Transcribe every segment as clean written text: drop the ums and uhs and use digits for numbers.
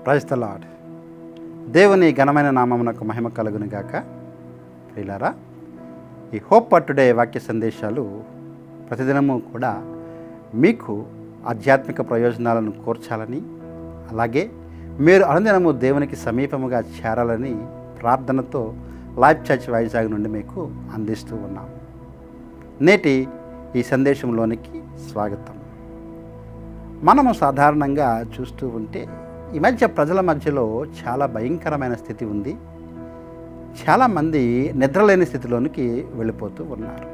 Praise the lord. దేవుని ఘనమైన నామమునకు మహిమ కలుగును గాక. ప్రియులారా, ఈ హోప్ ఫర్ టుడే వాక్య సందేశాలు ప్రతిదినము కూడా మీకు ఆధ్యాత్మిక ప్రయోజనాలను కోర్చాలని, అలాగే మీరు అనుదినము దేవునికి సమీపముగా చేరాలని ప్రార్థనతో లైఫ్ చర్చ్ వైజాగ్ నుండి మీకు అందిస్తూ ఉన్నాం. నేటి ఈ సందేశంలోనికి స్వాగతం. మనము సాధారణంగా చూస్తూ ఉంటే ఈ మధ్య ప్రజల మధ్యలో చాలా భయంకరమైన స్థితి ఉంది. చాలామంది నిద్రలేని స్థితిలోనికి వెళ్ళిపోతూ ఉన్నారు.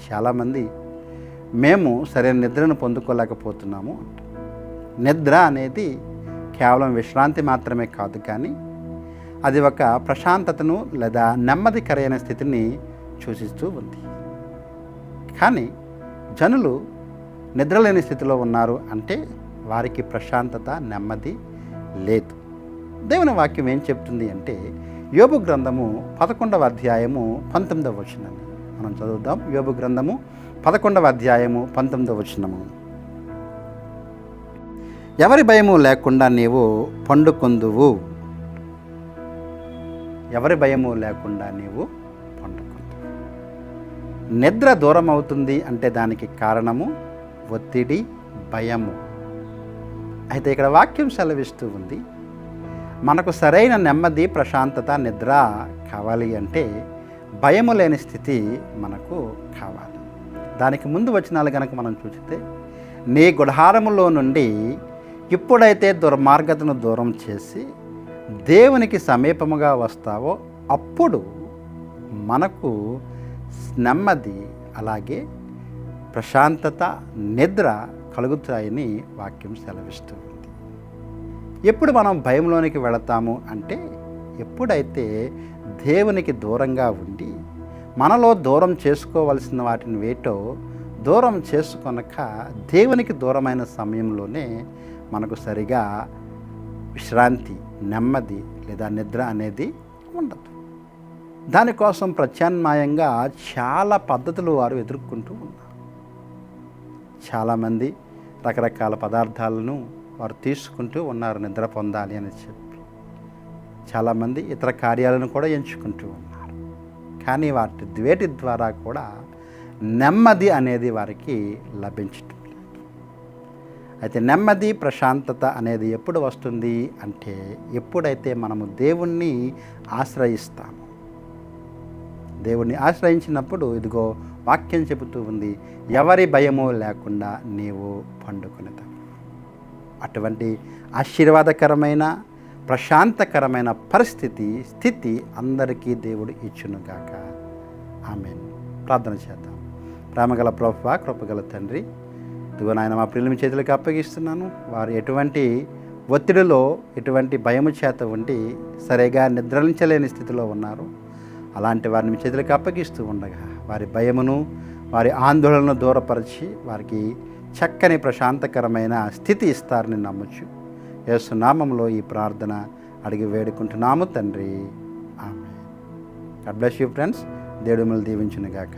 చాలామంది మేము సరైన నిద్రను పొందుకోలేకపోతున్నాము. నిద్ర అనేది కేవలం విశ్రాంతి మాత్రమే కాదు, కానీ అది ఒక ప్రశాంతతను లేదా నెమ్మదికరైన స్థితిని సూచిస్తూ ఉంది. కానీ జనులు నిద్రలేని స్థితిలో ఉన్నారు అంటే వారికి ప్రశాంతత, నెమ్మది లేదు. దేవుని వాక్యం ఏం చెప్తుంది అంటే, యోబు గ్రంథము 11వ అధ్యాయము 19వ వచనాన్ని మనం చదువుదాం. యోబు గ్రంథము 11వ అధ్యాయము 19వ వచనము. ఎవరి భయము లేకుండా నీవు పండుకొందువు. ఎవరి భయము లేకుండా నీవు పండుకొందువు. నిద్ర దూరం అవుతుంది అంటే దానికి కారణము ఒత్తిడి, భయము. అయితే ఇక్కడ వాక్యం సెలవిస్తూ ఉంది, మనకు సరైన నెమ్మది, ప్రశాంతత, నిద్ర కావాలి అంటే భయము లేని స్థితి మనకు కావాలి. దానికి ముందు వచనాలు కనుక మనం చూస్తే, నీ గుడారములో నుండి ఇప్పుడైతే దుర్మార్గతను దూరం చేసి దేవునికి సమీపముగా వస్తావో అప్పుడు మనకు నెమ్మది, అలాగే ప్రశాంతత, నిద్ర కలుగుతాయని వాక్యం సెలవిస్తూ ఉంది. ఎప్పుడు మనం భయంలోనికి వెళతాము అంటే, ఎప్పుడైతే దేవునికి దూరంగా ఉండి మనలో దూరం చేసుకోవలసిన వాటిని వేటో దూరం చేసుకొనక దేవునికి దూరమైన సమయంలోనే మనకు సరిగా విశ్రాంతి, నెమ్మది లేదా నిద్ర అనేది ఉండదు. దానికోసం ప్రత్యామ్నాయంగా చాలా పద్ధతులు వారు ఎదుర్కొంటూ ఉన్నారు. చాలామంది రకరకాల పదార్థాలను వారు తీసుకుంటూ ఉన్నారు నిద్ర పొందాలి అని చెప్పి. చాలామంది ఇతర కార్యాలను కూడా ఎంచుకుంటూ ఉన్నారు. కానీ వేటి ద్వారా కూడా నెమ్మది అనేది వారికి లభించటం లేదు. అయితే నెమ్మది, ప్రశాంతత అనేది ఎప్పుడు వస్తుంది అంటే, ఎప్పుడైతే మనము దేవుణ్ణి ఆశ్రయిస్తాము. దేవుణ్ణి ఆశ్రయించినప్పుడు ఇదిగో వాక్యం చెబుతూ ఉంది, ఎవరి భయము లేకుండా నీవు పండుకొనేదావు. అటువంటి ఆశీర్వాదకరమైన, ప్రశాంతకరమైన స్థితి అందరికీ దేవుడు ఇచ్చునుగాక. ఆమేన్. ప్రార్థన చేద్దాం. ప్రేమగల ప్రభువా, కృపగల తండ్రి, ఇదిగో నాయన మా పిల్లల చేతులకు అప్పగిస్తున్నాను. వారు ఎటువంటి ఒత్తిడిలో, ఎటువంటి భయము చేత ఉండి సరిగా నిద్రించలేని స్థితిలో ఉన్నారు. అలాంటి వారిని మీ చేతులకు అప్పగిస్తూ ఉండగా వారి భయమును, వారి ఆందోళనను దూరపరిచి వారికి చక్కని ప్రశాంతకరమైన స్థితి ఇస్తారని నమ్మచ్చు. యేసు నామములో ఈ ప్రార్థన అడిగి వేడుకుంటున్నాము తండ్రి. Amen. God bless you friends. దేవుడు మిమ్మల్ని దీవించును గాక.